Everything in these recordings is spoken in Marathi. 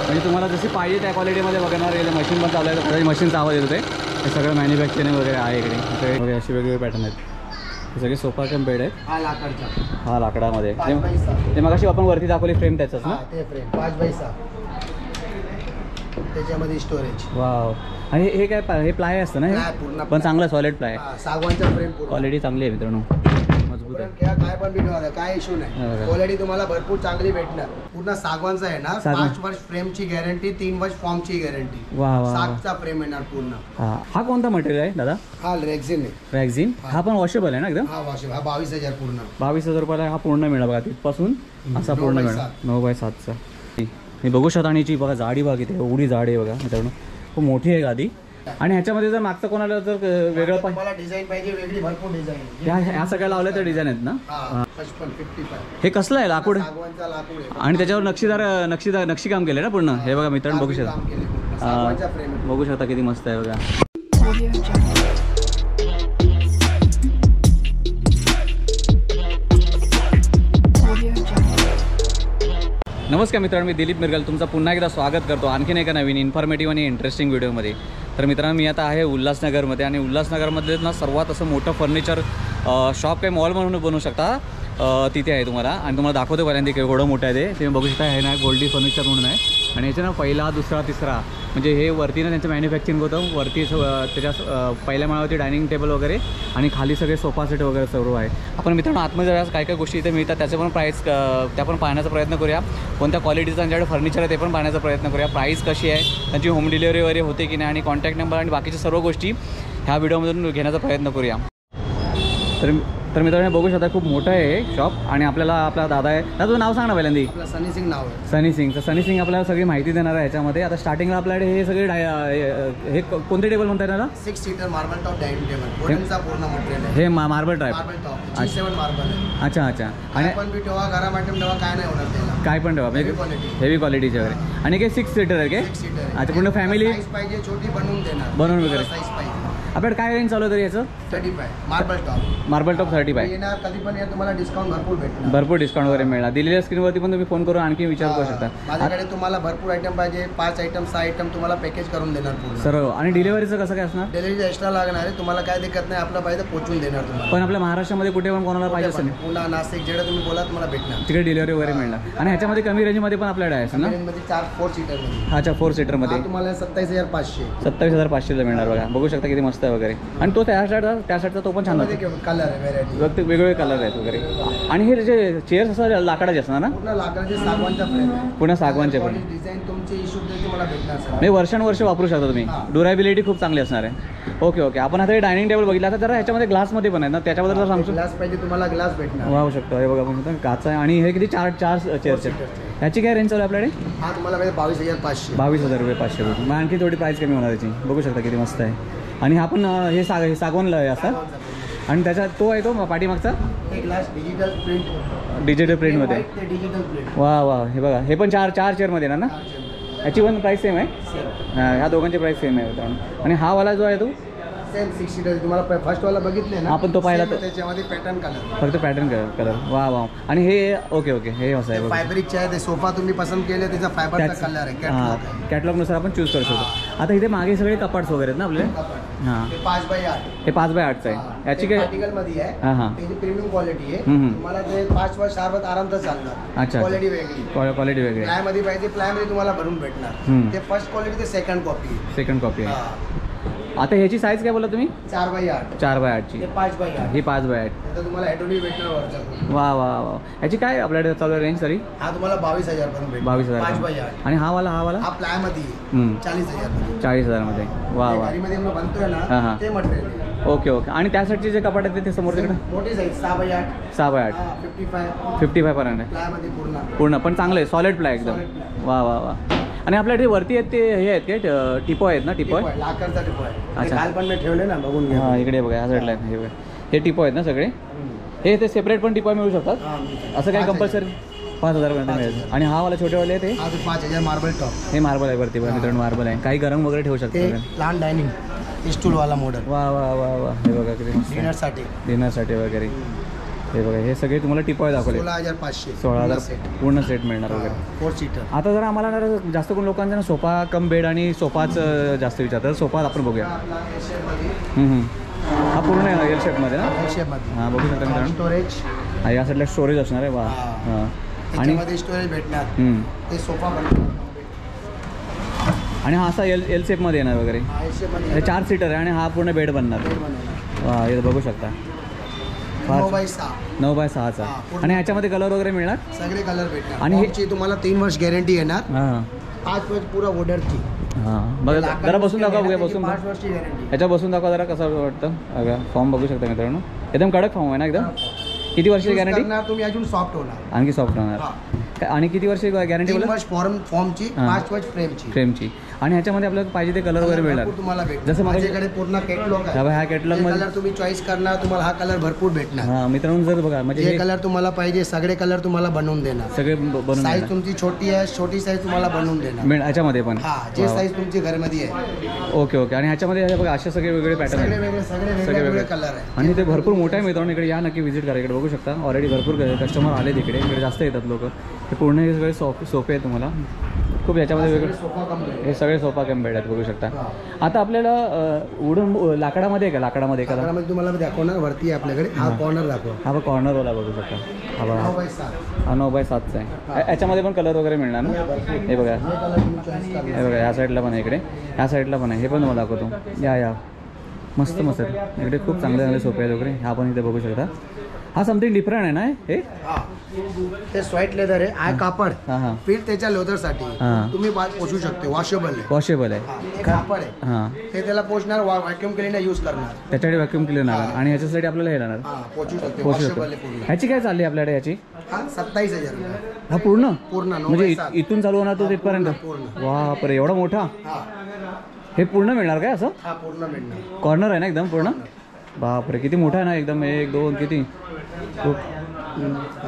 म्हणजे तुम्हाला जशी पाहिजे त्या क्वालिटीमध्ये बघणार गेले. मशीन पण चालू आहे, मशीनचा आवाज येतो ते सगळं मॅन्युफॅक्चरिंग वगैरे आहे इकडे. वगैरे असे वेगवेगळे पॅटर्न आहेत. हे सगळे सोफा कम बेड आहेत. हा लाकडामध्ये. ते मग अशी आपण वरती दाखवली फ्रेम त्याचंच ना. ते फ्रेम 5x6 त्याच्यामध्ये स्टोरेज. वाव. आणि हे काय हे प्लाय असतं ना हे पण चांगलं सॉलिड प्लाय. सागवानचा फ्रेम क्वालिटी चांगली आहे मित्रांनो, मजबूत आहे. काय पण भेटणार काय इश्यू नाही. क्वालिटी तुम्हाला भरपूर चांगली भेटणार. पूर्ण सागवानचा आहे ना. 5 वर्ष फ्रेमची गॅरंटी, 3 वर्ष फॉर्मची गॅरंटी. सागचा फ्रेम येणार पूर्ण. हा कोणता मटेरियल आहे दादा? हा रेक्झिन आहे. रेक्झिन. हा पण वॉशेबल आहे ना एकदम? हा वॉशेबल. हा 22,000 पूर्ण. 22,000 रुपयाला हा पूर्ण मिळणार बघा. तिथपासून असा पूर्ण मिळणार 9x7चा. हे बघू शकता. आणि बघा जाडी बघा किती एवढी जाडी आहे बघा मित्रांनो, खूप मोठी आहे गादी. आणि ह्याच्यामध्ये जर मागचं कोणाला जर वेगळं मला डिझाईन पाहिजे वेगळी भरपूर डिझाईन. ह्या सगळ्या लावल्या तर डिझाईन आहेत ना. 55. हे कसलं आहे लाकूड? सागवानचा लाकूड आहे. आणि त्याच्यावर नक्षीकाम केलं ना पूर्ण. हे बघा मित्रांनो बघू शकता. बघू शकता किती मस्त आहे बघा. नमस्कार मित्रांनो, मी दिलीप मिरगल तुमचं पुन्हा एकदा स्वागत करतो आणखीन एका नवीन इन्फॉर्मेटिव्ह आणि इंटरेस्टिंग व्हिडिओमध्ये. तर मित्रांनो मी आता आहे उल्हासनगरमध्ये. आणि उल्हासनगरमध्ये ना सर्वात असं मोठं फर्निचर शॉप काही मॉल म्हणून बनवू शकता तिथे आहे तुम्हाला. आणि तुम्हाला दाखवतो पहिल्यांदा केवढं मोठं आहे ते. तुम्ही बघू शकता. हे ना गोल्डी फर्निचर म्हणून आहे. आणि याचे ना पहिला, दुसरा, तिसरा म्हणजे हे वरती ना त्यांचं मॅन्युफॅक्चरिंग होतं. वरती त्याच्या पहिल्या माळावरती डायनिंग टेबल वगैरे आणि खाली सगळे सोफा सेट वगैरे सर्व आहे. आपण मित्रांनो आतमध्ये जरा काय काय गोष्टी इथे मिळतात त्याचे पण प्राईस त्या पण पाहण्याचा प्रयत्न करूया. कोणत्या क्वालिटीचं त्यांच्याकडे फर्निचर आहे ते पण पाहण्याचा प्रयत्न करूया. प्राईस कशी आहे, त्यांची होम डिलिव्हरी वगैरे होते की नाही, आणि कॉन्टॅक्ट नंबर आणि बाकीच्या सर्व गोष्टी ह्या व्हिडिओमधून घेण्याचा प्रयत्न करूया. तर मित्रांनो बघू शकता खूप मोठं आहे शॉप. आणि आपला दादा आहे. दादा तुझं नाव सांग ना पहिल्यांदी. सनी सिंग नाव आहे. सनी सिंग. तर सनी सिंग आपल्याला सगळी माहिती देणार आहे ह्याच्यामध्ये. आता स्टार्टिंगला आपल्याकडे हे सगळे हे कोणते टेबल म्हणता येणार? 6 seater marble top dining table. वुडनचा पूर्ण मटेरियल आहे. हे marble type. Marble top G7 marble आहे. अच्छा अच्छा. आणि पण बी ठेवा घरा मॅटम ठेवा काय नाही होणार त्याला. काय पण ठेवा हेवी क्वालिटीचे वगैरे. आणि काय 6 सीटर आहे काय? 6 सीटर. अच्छा पूर्ण फॅमिली साईज पाहिजे छोटी बनवून देणार. बनवून वगैरे साईज पाहिजे. आपल्याकडे काय रेंज चालू आहे तरी याचं? 35 मार्बल टॉप. मार्बल टॉप 35 येणार कधी पण तुम्हाला डिस्काउंट भरपूर भेटणार. भरपूर डिस्काउंट वगैरे मिळणार. दिलेल्या स्क्रीनवरती पण तुम्ही फोन करून आणखी विचार करू शकता. माझ्याकडे तुम्हाला भरपूर आयटम पाहिजे. 5 आयटम 6 आयटम तुम्हाला पॅकेज करून देणार पूर्ण सर्व. आणि डिलिव्हरीचं कसं काय असणार? डिलिव्हरी एक्स्ट्रा लागणार आहे. तुम्हाला काय दिक्कत नाही. आपलं पाहिजे पोहोचून देणार तुम्हाला. पण आपल्या महाराष्ट्रामध्ये कुठे पण कोणाला पाहिजे असेल पुन्हा नाशिक जेवढं तुम्ही बोला तुम्हाला भेटणार. तिकडे डिलिव्हरी वगैरे मिळणार. आणि ह्याच्यामध्ये कमी रेंजमध्ये पण आपल्याकडे आहे ना? 4 सीटर मध्ये. अच्छा 4 सीटरमध्ये तुम्हाला 27,500. 27,500ला मिळणार बघा. बघू शकता किती मस्त आहे वगैरे. आणि तो त्या साईडचा तो पण छान होता. कलर आहे व्हेरायटी. वेगवेगळे कलर आहेत वगैरे. आणि हे जे चेअर्स असतात लाकडाचे असणार ना? पूर्ण लाकडाचे सागवानचा फ्रेम आहे. पूर्ण सागवानचे पण. डिझाईन तुमची इश्यू तुम्हाला भेटणार सर. म्हणजे वर्षानुवर्ष वापरू शकता तुम्ही. ड्युरेबिलिटी खूप चांगली असणार आहे. ओके. आपण आता हे डायनिंग टेबल बघितलं. आता जरा ह्याच्यामध्ये ग्लासमध्ये पण आहे ना, त्याच्याबद्दल जर सांगतो. ग्लास पाहिजे तुम्हाला ग्लास भेटणार. वाहू शकतो. हे बघा आपण काच आहे. आणि हे किती 4 चेअर्स आहेत. ह्याची काय रेंज चालू आहे आपल्याकडे? हा तुम्हाला 22,500. 22,000 रुपये 500 रुपये. मग आणखी थोडी प्राईस कमी होणार त्याची. बघू शकता किती मस्त आहे. आणि हा पण हे सागवानला आहे असतात. आणि त्याच्यात तो आहे तो पाठीमागचा ग्लास डिजिटल प्रिंटमध्ये. Digital print. वा. हे बघा हे पण 4 चेअरमध्ये ना. ह्याची पण प्राईस सेम आहे. ह्या दोघांची प्राईस सेम आहे मित्रांनो. आणि हा वाला जो आहे तो सेम 6 सीटर. तुम्हाला फर्स्ट वाला बघितले ना आपण तो पाहिला तर त्याच्यामध्ये पॅटर्न कलर. फक्त पॅटर्न कलर. वा. आणि हे ओके हे असं आहे फॅब्रिकचे आहे. ते सोफा तुम्ही पसंत केले त्याचा फायबरचा कलर आहे. कॅटलॉगनुसार आपण चूज करू शकतो. आता इथे मागे सगळे कपाट्स वगैरे आहेत ना आपले. हां 5x8. हे 5x8चं आहे. याची काय आर्टिकल मध्ये आहे. हां त्याची प्रीमियम क्वालिटी आहे. तुम्हाला ते 5 वर्ष सारवत आरामच चालणार. अच्छा क्वालिटी वेगळी. क्वालिटी वेगळी. प्लाय मध्ये पाहिजे प्लाय मध्ये तुम्हाला भरून भेटणार. ते फर्स्ट क्वालिटी ते सेकंड कॉपी आहे. आता ह्याची साईज काय बोला तुम्ही? 4x8. 4x8ची. 5x8. ही 5x8. तुम्हाला ॲडोनी भेटणार वरचा. वा. ह्याची काय आपल्याकडे चालू आहे रेंज तरी? हा तुम्हाला 22,000 पर्यंत भेटेल. 22,000. 5x8. आणि हा वाला हा प्लाय मध्ये 40,000. 40,000 मध्ये. वा. गाडीमध्ये बनतोय ना ते मटेरियल. ओके. आणि त्यासाठीचे जे कपाट आहेत ते समोर तिकडे मोठी साईज 6x8. 6x8. 55 पर्यंत आहे. प्लाय मध्ये पूर्ण पण चांगलं आहे. सॉलिड प्लाय एकदम. वा. आणि आपल्याकडे वरती आहेत ते हे आहेत काय टिपॉय आहेत ना? टिपॉय लाकडाचा टिपॉय. अच्छा. काल पण मी ठेवले ना बघून घ्या. हां इकडे बघा ह्या साईडला आहे. हे टिपॉय आहेत ना सगळे. हे ते सेपरेट पण टिपॉय मिळू शकतात. असं काय कंपल्सरी 5,000 पर्यंत मिळेल. आणि हा वाला छोटेवाले ते 5,000 मार्बल टॉप. हे मार्बल आहे वरती मित्रांनो. मार्बल आहे. काही गरम वगैरे ठेवू शकतो. लहान डायनिंग स्टूल वाला मॉडेल. वा. हे बघा किती मस्त. डिनरसाठी वगैरे. हे बघा हे सगळे तुम्हाला टिपॉय दाखवले 16,500 16,000 पूर्ण सेट मिळणार वगैरे 4 सीटर. आता जरा आम्हाला ना जास्त करून लोकांचा ना सोफा कम बेड आणि सोफाच जास्त विचारतात. सोफा आपण बघूया. हा पूर्ण आहे एल शेपमध्ये ना. हां बघू शकता मित्रांनो. स्टोरेज या साईडला स्टोरेज असणार आहे. वा हां आणि स्टोरेज भेटणार. ते सोफा आणि हा असा एल शेपमध्ये येणार वगैरे. 4 सीटर आहे आणि हा पूर्ण बेड बनणार. वा हे बघू शकता 9x6चा. आणि ह्याच्यामध्ये कलर वगैरे मिळणार. सगळे कलर भेटणार. आणि ह्याची तुम्हाला 3 वर्ष गॅरंटी येणार. 5 वर्ष पुरा वुडरची. हां बघा जरा बसून दाखवा. बघूया बसून 5 वर्षची गॅरंटी. ह्याच्या बसून दाखवा जरा कसं वाटतं. बघा फॉर्म बघू शकता मित्रांनो. एकदम कडक फॉर्म आहे ना एकदम. किती वर्षाची गॅरंटी. तुम्ही अजून सॉफ्ट होणार. आणखी सॉफ्ट होणार. आणि किती वर्षाची गॅरंटी. 3 वर्ष फॉर्मची 5 वर्ष फ्रेमची. आणि ह्याच्यामध्ये आपल्याला पाहिजे ते कलर वगैरे मिळणार. तुम्हाला जसं माझ्याकडे पूर्ण कॅटलॉग आहे. ह्या कॅटलॉग मध्ये कलर तुम्ही चॉईस करणार. तुम्हाला हा कलर भरपूर भेटणार. हां मित्रांनो जर बघा म्हणजे जे कलर तुम्हाला पाहिजे सगळे कलर तुम्हाला बनवून देणार. सगळे बनवून. साईज तुमची छोटी आहे. छोटी साईज तुम्हाला बनवून देणार. ह्याच्यामध्ये पण जे साईज तुमची घरामध्ये आहे. ओके आणि ह्याच्यामध्ये बघा असे सगळे वेगळे पॅटर्न सगळे वेगळे कलर आहे. आणि ते भरपूर मोठं आहे मित्रांनो. इकडे या नक्की व्हिजिट करा. इकडे बघू शकता ऑलरेडी भरपूर कस्टमर आले तिकडे. इकडे जास्त येतात लोक. हे पूर्ण हे सगळे सोफे आहेत तुम्हाला खूप. याच्यामध्ये वेगळे हे सगळे सोफा कम बेड आहेत बघू शकता. आता आपल्याला वुडन लाकडामध्ये का लाकडामध्ये तुम्हाला दाखवणार. वरती आहे आपल्याकडे. हा कॉर्नर दाखव. हा कॉर्नरवाला बघू शकता. हा 9x7चा आहे. याच्यामध्ये पण कलर वगैरे मिळणार ना. हे बघा हे बघा या साईडला पण आहे. इकडे या साईडला पण आहे. हे पण तुम्हाला दाखवतो. या मस्त मस्त इकडे खूप चांगले चांगले सोफे आहेत वगैरे. हा पण इथे बघू शकता. हा समथिंग डिफरंट आहे ना हे. ते स्वेट लेदर आहे. हा कापड. फिर त्याच्या लेदरसाठी तुम्ही पोषू शकतो. वॉशेबल आहे. कापड आहे. हां ते त्याला पोषणार. व्हॅक्यूम क्लीनर यूज करणार. त्याच्यासाठी व्हॅक्यूम क्लीनर. आणि ह्याच्यासाठी आपल्याला हे राहणार. पोषू शकतो. ह्याची काय चालली आपल्याकडे ह्याची. 27,000. हा पूर्ण म्हणजे इथून चालू होणार तो तिथपर्यंत. बापरे एवढा मोठा. हे पूर्ण मिळणार काय असं. पूर्ण मिळणार. कॉर्नर आहे ना एकदम पूर्ण. बापरे किती मोठा आहे ना एकदम. 1 2 किती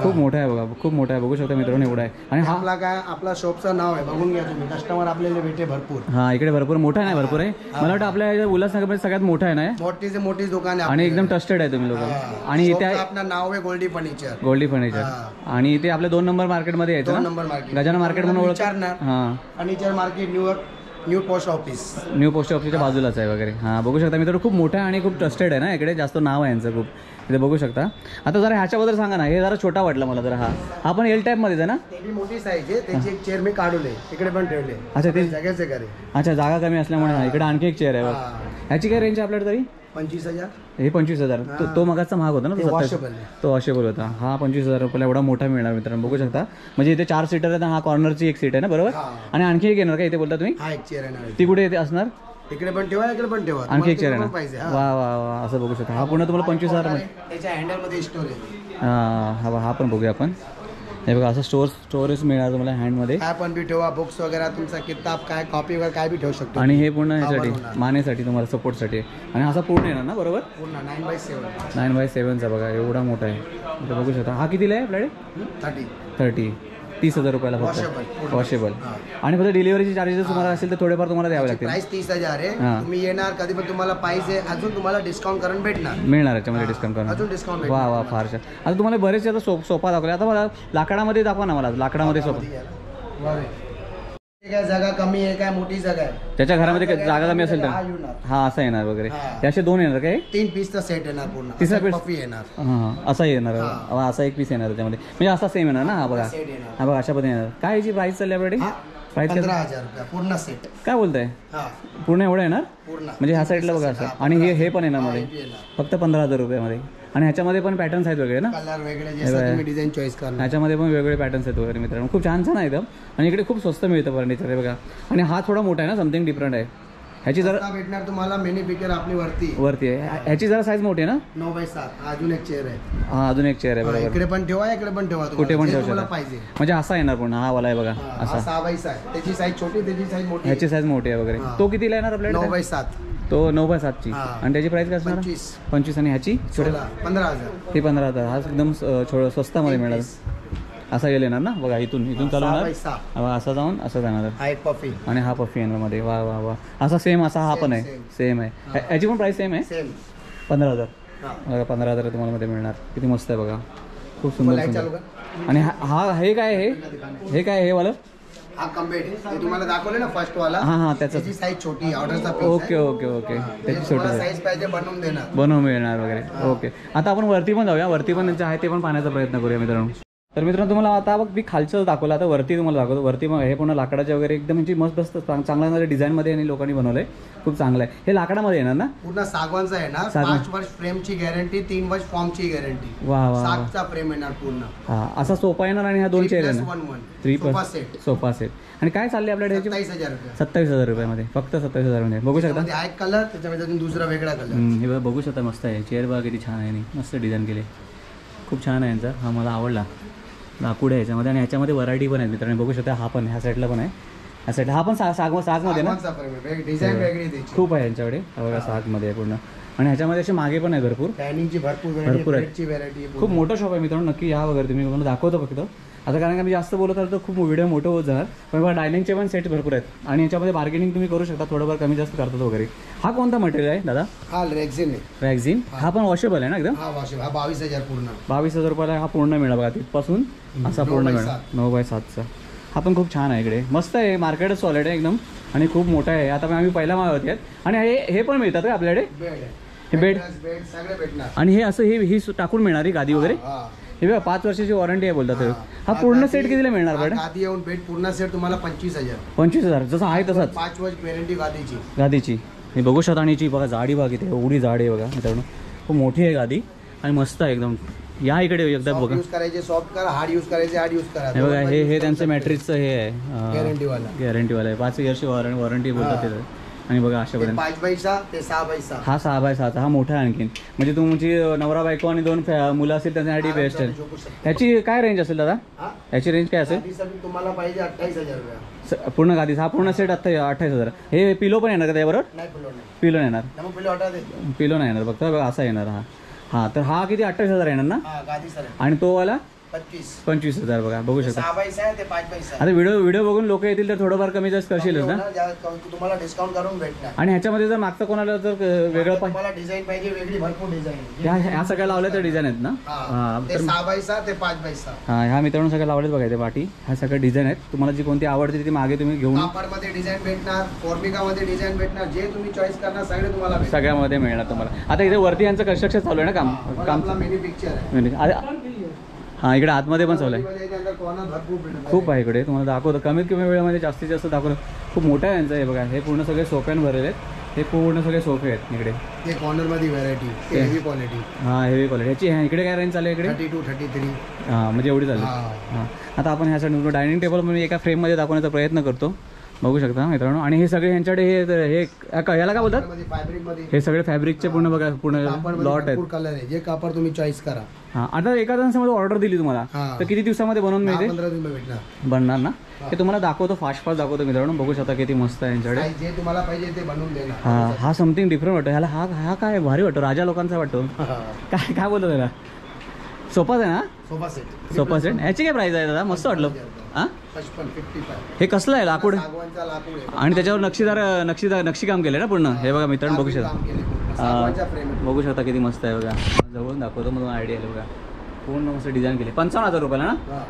खूप मोठा आहे बघा. खूप मोठा आहे बघू शकता मित्रांनो. एवढा आहे. आणि हा आपला काय आपला शॉपचं नाव आहे. बघून घ्या तुम्ही. कस्टमर आपल्याला भेटे भरपूर. हां इकडे भरपूर मोठा आहे ना. भरपूर आहे. मला वाटतं आपल्या उल्हासनगरमध्ये सगळ्यात मोठा आहे ना. मोठी दुकान आहे आणि एकदम ट्रस्टेड आहे तुम्ही लोक. आणि इथे आपलं नाव आहे गोल्डी फर्निचर. आणि इथे आपल्या 2 नंबर मार्केटमध्ये यायचं. 2 नंबर मार्केट. गजानन मार्केट म्हणून ओळखणार. हां फर्निचर मार्केट न्यू पोस्ट ऑफिसच्या बाजूलाच आहे वगैरे. हां बघू शकता मित्रांनो. खूप मोठा आहे आणि खूप ट्रस्टेड आहे ना. इकडे जास्त नाव आहे यांचं खूप. इथे बघू शकता. आता जरा ह्याच्याबद्दल सांगा ना. हे जरा छोटा वाटला मला जरा. हा पण एल टाईपमध्येच आहे ना. त्याची मोठी साईज आहे. त्याची एक चेअर मी काढवले. इकडे पण ठेवले. अच्छा ते जागेचे करे. अच्छा जागा कमी असल्यामुळे इकडे आणखी एक चेअर आहे. ह्याची काय रेंज आहे आपल्याकडे तरी. 25,000. हे 25,000. तो मगाचा महाग होता ना. तो वॉशेबल होता. हा 25,000 रुपयाला एवढा मोठा मिळणार मित्रांनो. बघू शकता. म्हणजे इथे 4 सीटर आहे. हा कॉर्नरची एक सीट आहे ना बरोबर. आणि आणखी एक येणार का इथे बोलता तुम्ही. हा एक चेअर आहे. ती कुठे येते असणार. इकडे पण ठेवा. इकडे पण ठेवा. आणखी एक चेअर आहे ना. वा असं बघू शकता. हा पूर्ण तुम्हाला 25,000 त्याच्या हँडलमध्ये स्टोरेज. हा पण बघूया आपण. हे बघा असं स्टोरेज मिळणार तुम्हाला हँडमध्ये. काय पण बी ठेवा. बुक्स वगैरे तुमचा किताब काय कॉपी वगैरे काय बी ठेवू शकतो. आणि हे पूर्ण ह्यासाठी मानेसाठी तुम्हाला सपोर्टसाठी. आणि असा पूर्ण येणार ना बरोबर. पूर्ण 9x7. 9x7चा बघा एवढा मोठा आहे. इथे बघू शकता. हा कितीला आहे आपल्याकडे. 30,000 रुपयाला फक्त वॉशेबल. आणि फक्त डिलिव्हरीचे चार्जेस तुम्हाला असेल तर थोडेफार तुम्हाला द्यावे लागतील. प्राइस 30,000 आहे. तुम्ही येणार कधी पण तुम्हाला पाहिजे अजून तुम्हाला डिस्काउंट करून मिळणार याच्यामध्ये डिस्काउंट करून. अजून डिस्काउंट. वा फार छान. आता तुम्हाला बरेचसे आता सोफा दाखवले. आता मला लाकडामध्ये दाखवा ना. मला लाकडामध्ये सोफा. काय जागा कमी आहे काय मोठी जागा आहे. त्याच्या घरामध्ये जागा कमी असेल तर हा असा येणार वगैरे. त्याचे 2 येणार काय. 3 पीसचा सेट येणार पूर्ण. तिसरा पीस येणार. असा येणार. असा एक पीस येणार त्याच्यामध्ये. म्हणजे असा सेम येणार ना. हा बघा अशा पद्धतीने येणार. काय याची प्राइस चालली आपल्याकडे. प्राइस 15,000 पूर्ण सेट. काय बोलताय. पूर्ण एवढं येणार. म्हणजे ह्या साईडला बघा असं. आणि हे पण येणार मध्ये फक्त 15,000 रुपयामध्ये. आणि ह्याच्यामध्ये पण पॅटर्न्स आहेत वगैरे ना. कलर वेगळे डिझाईन चॉईस करा. ह्याच्यामध्ये पण वेगवेगळे पॅटर्न्स आहेत वगैरे मित्रांनो. खूप छान आहे एकदम. आणि इकडे खूप स्वस्त मिळतं फर्निचर आहे बघा. आणि हा थोडा मोठा आहे ना. समथिंग डिफरंट आहे. ह्याची जरा भेटणार तुम्हाला मिनी पिकर आपली वरती आहे. ह्याची जरा साईज मोठी आहे ना. 9x7. अजून एक चेअर आहे. हा अजून एक चेअर आहे बरोबर. इकडे पण ठेवा. इकडे पण ठेवा. कुठे पण ठेवू शकता. पाहिजे म्हणजे असा येणार पूर्ण. हा वाला आहे बघा असा. 6x आहे. त्याची साईज छोटी त्याची साईज मोठी. ह्याची साईज मोठी आहे वगैरे. तो कितीला येणार आपल्याकडे. 9x7. तो 9x7ची. आणि त्याची प्राइस काय असणार. 25. आणि ह्याची 15,000. ती 15,000. हा एकदम स्वस्तामध्ये मिळणार. असा येणार ना बघा. इथून चालू होणार. असा जाऊन असं जाणार. आणि हा पफी येणार मध्ये. वा असा सेम असा हा पण आहे. सेम आहे. याची पण प्राइस सेम आहे. 15,000. बघा 15,000 तुम्हाला मध्ये मिळणार. किती मस्त आहे बघा, खूप सुंदर सुंदर. आणि हे काय आहे, हे काय हे वालं? हा कम्बेट ते तुम्हाला दाखवले ना फर्स्ट वाला. हां त्याची साईज छोटी ऑर्डरचा पीस. Okay okay okay. त्याची छोटी साईज पाहिजे बनवून देणार, बनवून मिळणार वगैरे. ओके, आता आपण वरती पण जाऊया. वरती पण त्यांचं आहे ते पण पाहण्याचा प्रयत्न करूया मित्रांनो. तर मित्रांनो तुम्हाला आता बघ मी खालचं दाखवलं, आता वरती तुम्हाला दाखवतो. वरती मग हे पूर्ण लाकडाचे वगैरे एकदम म्हणजे मस्त चांगल्या डिझाईनमध्ये आणि लोकांनी बनवलंय, खूप चांगलं आहे. हे लाकडामध्ये येणार ना? पूर्ण सागवानचा येणार. 5 वर्ष फ्रेमची गॅरंटी, 3 वर्ष फॉर्मची गॅरंटी. वा वा. सागचा फ्रेम येणार पूर्ण. हा असा सोफा येणार आणि ह्या 2 चेअर येणार. 3 सेट सोफा सेट. आणि काय चालले आपल्याकडे? 27,000 रुपये. 27,000 रुपयामध्ये, फक्त 27,000 मध्ये. बघू शकता हा एक कलर, त्याच्यामध्ये दुसरा वेगळा कलर. हे बघा, बघू शकता मस्त आहे. चेअर बघा किती छान आहे, मस्त डिझाईन केले, खूप छान आहे यांचा. हा मला आवडला. लाकूड आहे याच्यामध्ये आणि ह्याच्यामध्ये व्हरायटी पण आहे मित्रांनो. बघू शकता हा पण ह्या साईडला पण आहे, ह्या साईड हा पण सागमध्ये ना. डिझाईन वेगळी खूप आहे यांच्याकडे. बघा सागमध्ये आहे पूर्ण. आणि ह्याच्यामध्ये असे मागे पण आहे भरपूर भरपूर आहे. खूप मोठं शॉप आहे मित्रांनो. नक्की या वगैरे तुम्ही मला दाखवतो फक्त आता, कारण का मी जास्त बोलत आलो तर खूप व्हिडिओ मोठं होत जाणार. पण बघा डायनिंगचे पण सेट भरपूर आहेत आणि याच्यामध्ये बार्गेनिंग तुम्ही करू शकता, थोडंफार कमी जास्त करतात वगैरे. हा कोणता मटेरियल आहे दादा? हा रेक्झिन. रॅक्झिन. हा पण वॉशेबल आहे ना एकदम? हा वॉशेबल. हा 22,000 पूर्ण. 22,000 रुपयाला हा पूर्ण मिळणार बघा, तिथपासून असा पूर्ण मिळणार. 9x7चा हा पण खूप छान आहे. इकडे मस्त आहे, मार्केटच सॉलिड आहे एकदम आणि खूप मोठा आहे. आता आम्ही पहिला मागवत आहेत. आणि हे पण मिळतात का आपल्याकडे? हे बेड सगळे भेटणार. आणि हे असं ही टाकून मिळणार ही गादी वगैरे? हे बघा 5 वर्षाची वॉरंटी आहे बोलतात. हा पूर्ण सेट कितीला मिळणार मॅडम? गादी येऊन बेड पूर्ण सेट तुम्हाला 25,000. 25,000 जसं आहे तसंच. 5 वर्ष गॅरंटी गादीची. हे बघू शकता. आणि बघा जाडी बघा किती, एवढी जाडी आहे बघा मित्रांनो, खूप मोठी आहे गादी आणि मस्त आहे एकदम. या इकडे एकदा बघा. यूज करायचे सॉफ्ट करा, हार्ड यूज करायचे हार्ड यूज करा. हे बघा, हे त्यांचं मॅट्रिक्सचं हे आहे, गॅरंटीवाला आहे. 5 इयर्सची वॉरंटी बोलतात ते. आणि बघा अशा पर्यंत 5x6 ते 6x6. हा 6x6 हा मोठा आहे आणखीन. म्हणजे तुमची नवरा बायको आणि 2 मुलं असतील त्यांच्यासाठी बेस्ट आहे. ह्याची काय रेंज असेल दादा? ह्याची रेंज काय असेल? तुम्हाला पाहिजे 28,000 रुपये पूर्ण गादी. हा पूर्ण सेट 28,000. हे पिलो पण येणार का त्याबरोबर? पिलो येणार. पिलो नाही येणार, फक्त बघा असा येणार. हा तर हा किती? 28,000 येणार ना? आणि तो वाला 25,000 बघा, बघू शकता. आता व्हिडिओ बघून लोक येतील तर थोडंफार कमी जास्त करशीलच ना? तुम्हाला डिस्काउंट करून भेटणार. आणि ह्याच्यामध्ये जर मागचं कोणाला जर वेगळं डिझाईन पाहिजे, वेगळी भरपूर डिझाईन. ह्या सगळ्या लावल्या तर डिझाईन आहेत ना? ते 6x6 ते 5x6. हा ह्या मित्रांनो सगळ्या लावलेत बघा. ते पाठी ह्या सगळ्या डिझाईन आहेत. तुम्हाला जी कोणती आवडते ती मागे तुम्ही घेऊन. कापडमध्ये डिझाईन भेटणार, फॉर्मिकामध्ये डिझाईन भेटणार, जे तुम्ही चॉईस करणार सगळे तुम्हाला सगळ्यामध्ये मिळणार तुम्हाला. आता इथे वरती यांचं कन्स्ट्रक्शन चालू आहे ना, काम मॅन्युफॅक्चर आहे. हां इकडे आतमध्ये पण चालू आहे. खूप आहे इकडे, तुम्हाला दाखवतो कमीत कमी वेळेमध्ये जास्तीत जास्त दाखवतो. खूप मोठा आहे यांचं. हे बघा, हे पूर्ण सगळे सोफ्यान भरलेले आहेत. हे पूर्ण सगळे सोफे आहेत इकडे. हे कॉर्नरमध्ये व्हरायटी, हेवी क्वालिटी. हां हेवी क्वालिटी. ह्याची इकडे काय रेंज चालू आहे? इकडे 32, 33. हां म्हणजे एवढी चालली. हां आता आपण ह्या साईड डायनिंग टेबल मी एका फ्रेममध्ये दाखवण्याचा प्रयत्न करतो. बघू शकता मित्रांनो. आणि हे सगळे यांच्याकडे हे याला काय बोलतात? हे सगळे फॅब्रिकचे पूर्ण बघा, पूर्ण लॉट आहेत. कलर आहे, जे कापड तुम्ही चॉईस करा. हां आता एका समजा ऑर्डर दिली तुम्हाला तर किती दिवसामध्ये बनवून मिळते? 15 दिवस भेटणार. बनणार ना? हे तुम्हाला दाखवतो, फास्ट दाखवतो मित्रांनो. बघू शकता किती मस्त आहे यांच्याकडे. जे तुम्हाला पाहिजे ते बनवून देणार. हां हा समथिंग डिफरंट वाटतो ह्याला. हा काय भारी वाटतो, राजा लोकांचा वाटतो. काय बोलतो त्याला? सोफाच आहे ना? Sofa set. ह्याची काय प्राइस आहे दादा? मस्त वाटलं. हां 55. हे कसलं आहे? लाकूड लाकूड आणि त्याच्यावर नक्षीकाम केलं ना पूर्ण. हे बघा मित्रांनो, बघू शकता. बघू शकता किती मस्त आहे बघा. जवळून दाखवतो मग आयडिया आहे बघा. पूर्ण मस्त डिझाईन केली. 55,000 रुपयाला ना?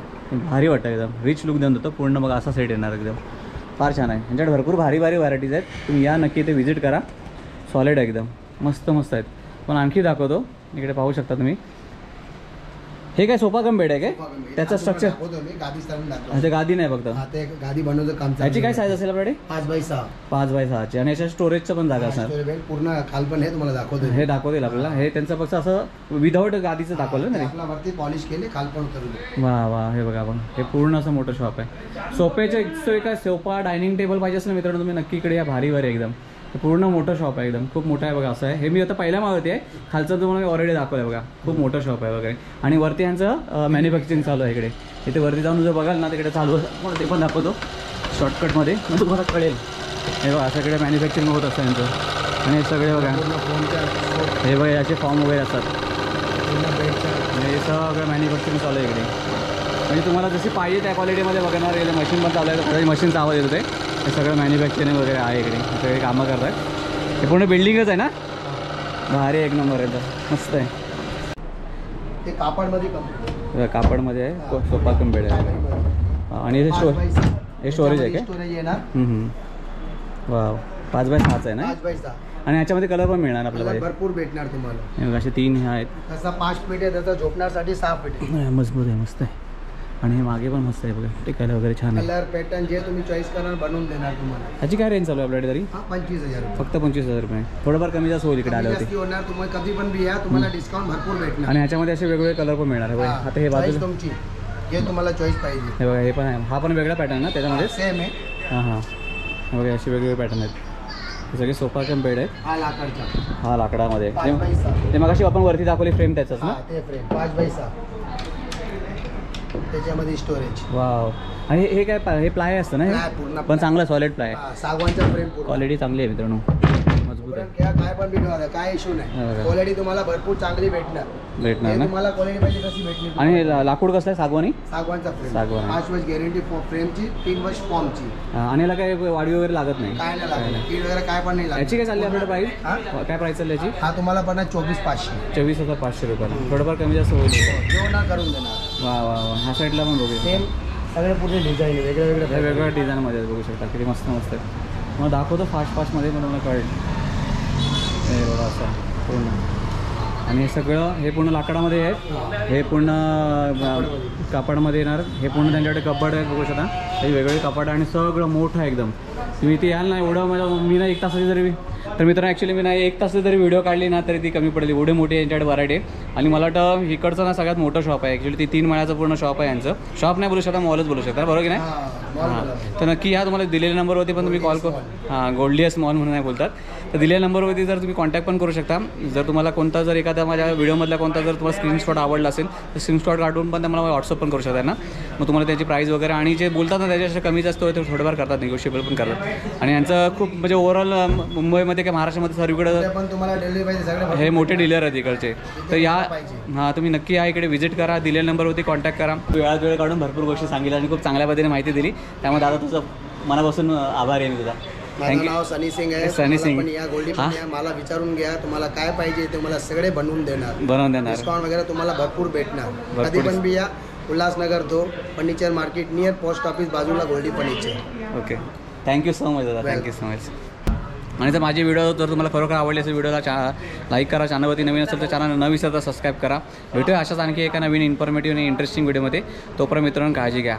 भारी वाटतं एकदम. रिच लुक देऊन देतो पूर्ण. बघा असा सेट येणार एकदम. फार छान आहे. यांच्याकडे भरपूर भारी व्हरायटीज आहेत. तुम्ही या नक्की इथे व्हिजिट करा. सॉलिड आहे एकदम, मस्त आहेत. पण आणखी दाखवतो, इकडे पाहू शकता तुम्ही. हे काय सोफा कम बेड आहे काय? त्याचं स्ट्रक्चर अच्छा गादी नाही फक्त गादी बनवतं काम. याची काय साईज असेल आपल्याकडे? 5x6. 5x6ची. आणि याच्या स्टोरेजचं पण जागा असणार पूर्ण. खाल पण हे तुम्हाला दाखवतो. हे दाखवतील आपल्याला. हे त्यांचं फक्त असं विदाऊट गादीचं दाखवलं ना. आपला वरती पॉलिश केले, खाल पण उतरले. वा वा. हे बघा आपण, हे पूर्ण असं मोठं शॉप आहे. सोफ्याचे काय सोफा डायनिंग टेबल पाहिजे असेल मित्रांनो तुम्ही नक्की इकडे या. भारी एकदम. पूर्ण मोठं शॉप आहे एकदम. खूप मोठं आहे बघा. असं आहे. हे मी आता पहिल्या मागवते आहे. खालचं तुम्हाला ऑलरेडी दाखवलं आहे बघा. खूप मोठं शॉप आहे वगैरे. आणि वरती यांचं मॅन्युफॅक्चरिंग चालू आहे इकडे. इथे वरती जाऊन जर बघाल ना तिकडे चालू आहे. ते पण दाखवतो शॉर्टकटमध्ये, मग तुम्हाला कळेल. हे बघा सगळे मॅन्युफॅक्चरिंग होत असतं यांचं. आणि हे सगळे बघा, हे बघा याचे फॉर्म वगैरे असतात. हे सगळं मॅन्युफॅक्चरिंग चालू आहे इकडे. म्हणजे तुम्हाला जशी पाहिजे त्या क्वालिटीमध्ये बघणार. गेले मशीन पण चालू आहे. मशीनचा आवाज येतो ते. हे सगळं मॅन्युफॅक्चरिंग वगैरे आहे इकडे. सगळे कामं करतात. हे पूर्ण बिल्डिंगच आहे ना? भारी एक नंबर आहे तर. मस्त आहे. ते कापडमध्ये कंपनी कापडमध्ये आहे. सोफा कम बेड आहे. आणि हे स्टोरेज आहे काय? स्टोरेज येणार. वा 5x6 आहे ना. 5x6 आणि याच्यामध्ये कलर पण मिळणार आपल्याला. भरपूर भेटणार तुम्हाला. हे असे 3 हे आहेत. तसा 5 पेट आहे, त्याचा झोपण्यासाठी 6 पेट आहे. मजबूत आहे, मस्त आहे. आणि हे मागे पण मस्त आहे बघा, टिकायला वगैरे छान आहे. कलर पॅटर्न जे तुम्ही चॉईस करणार बनवून देणार तुम्हाला. ह्याची काय रेंज चालू आहे आपल्याकडे तरी? 25,000 फक्त 25,000 रुपये. थोडंफार कमी जास्त होईल इकडे आल्यावरती. जास्ती होणार. तुम्हाला कधी पण बी या, तुम्हाला डिस्काउंट भरपूर भेटणार. आणि ह्याच्यामध्ये असे वेगवेगळे कलर पण मिळणार आहे बघा. आता हे बाजूला तुमची जे तुम्हाला चॉईस पाहिजे. हे बघा, हे पण आहे. हा पण वेगळा पॅटर्न ना त्याच्यामध्ये? सेम आहे. हां हां. हे बघा असे वेगवेगळे पॅटर्न आहेत. हे सगळे सोफा कम बेड आहेत. हा लाकडचा. हा लाकडामध्ये. 5x6 ते मगाशी आपण वरती दाखवली फ्रेम त्याचाच ना? ते फ्रेम 5x6 त्याच्यामध्ये स्टोरेज. वाव. आणि हे काय हे प्लाय असतं ना? प्लाय हे पूर्ण पण चांगलं सॉलिड प्लाय. सागवानचा फ्रेम क्वालिटी चांगली आहे मित्रांनो, मजबूत आहे. काय पण भेटणार, काय इश्यू नाही. बघा. क्वालिटी तुम्हाला भरपूर चांगली भेटणार. भेटणार ना. तुम्हाला क्वालिटी पाहिजे तशी भेटली. आणि हे लाकूड कसं आहे? सागवानी? सागवानचा फ्रेम. सागवान. 5 वर्ष गॅरंटी फ्रेमची, 3 वर्ष फॉर्मची. आणि याला काय वाढी वगैरे लागत नाही? काय नाही लागणार, कीड वगैरे काय पण नाही लागणार. याची काय चालली आपल्याकडे प्राईस? हा? काय प्राईस चालली याची? हा तुम्हाला पडणार 24,500. 24,500 रुपयाला. थोडंफार कमी जास्त होईल. जेवणार करून देणार. वा वा वा. ह्या साईडला पण बघूया. सेम सगळे पूर्ण डिझाईन वेगळे वेगळे. वेगवेगळ्या डिझाईनमध्ये बघू शकता, किती मस्त मस्त आहे. मग दाखवतो फास्टमध्ये पण मला कळेल. हे बघा असं पूर्ण. आणि हे सगळं हे पूर्ण लाकडामध्ये आहे. हे पूर्ण कापडामध्ये येणार. हे पूर्ण त्यांच्याकडे कपाट आहे बघू शकता. हे वेगवेगळे कपाट आणि सगळं मोठं आहे एकदम. तुम्ही इथे याल ना, एवढं माझ्या मी ना 1 तासाची जरी तर मित्रांनो ॲक्च्युली मी नाही 1 तासाची जरी व्हिडिओ काढली ना तरी ती कमी पडली. एवढे मोठे यांच्याकडे व्हरायटी आहे. आणि मला वाटतं इकडचं ना सगळ्यात मोठं शॉप आहे ॲक्च्युली. ती 3 माळ्याचं पूर्ण शॉप आहे यांचं. शॉप नाही बोलू शकता, मॉलच बोलू शकता, बरोबर की नाही? हां. तर नक्की या. तुम्हाला दिलेल्या नंबरवरती पण तुम्ही कॉल करू. हां, गोल्डियस मॉल म्हणून नाही बोलतात. तर दिलेल्या नंबरवरती जर तुम्ही कॉन्टॅक्ट पण करू शकता. जर तुम्हाला कोणता जर एखादा माझ्या व्हिडिओमधला कोणता जर तुम्हाला स्क्रीनशॉट आवडला असेल तर स्क्रीनशॉट काढून पण मला व्हॉट्सअप पण करू शकता ना. मग तुम्हाला त्याची प्राईस वगैरे आणि जे बोलतात ना त्याच्यापेक्षा कमी जास्त होते थोडंफार करतात, निगोशिएबल पण करतात. आणि यांचं खूप म्हणजे ओव्हरऑल मुंबईमध्ये किंवा महाराष्ट्रामध्ये सर्वीकडे पण तुम्हाला डिलिव्हरी पाहिजे सगळे हे मोठे डीलर आहेत इकडचे. तर या हां तुम्ही नक्की या इकडे व्हिजिट करा. दिलेल्या नंबरवरती कॉन्टॅक्ट करा. वेळात वेळ काढून भरपूर गोष्टी सांगितल्या आणि खूप चांगल्या पद्धतीने माहिती दिली. त्यामुळे दादा तुझं मनापासून आभारी आहे मी तुझा. माझं नाव सनी सिंग आहे. सनी सिंग. पण या गोल्डी पण या, मला विचारून घ्या तुम्हाला काय पाहिजे ते मला सगळे बनवून देणार. डिस्काउंट वगैरे तुम्हाला भरपूर भेटणार. कधी पण बी या. Ulhasnagar 2 furniture market near post office बाजूला Goldie furniture. Okay, thank you so much दादा, थँक्यू सो मच. आणि जर माझे व्हिडिओ जर तुम्हाला खरोखर आवडले असेल व्हिडिओला लाईक करा. चॅनलवरती नवीन असेल तर चॅनल न विसरता सबस्क्राईब करा. भेटूया अशाच आणखी एका नवीन इन्फॉर्मेटिव्ह आणि इंटरेस्टिंग व्हिडिओमध्ये. तोपर्यंत मित्रांनो काळजी घ्या.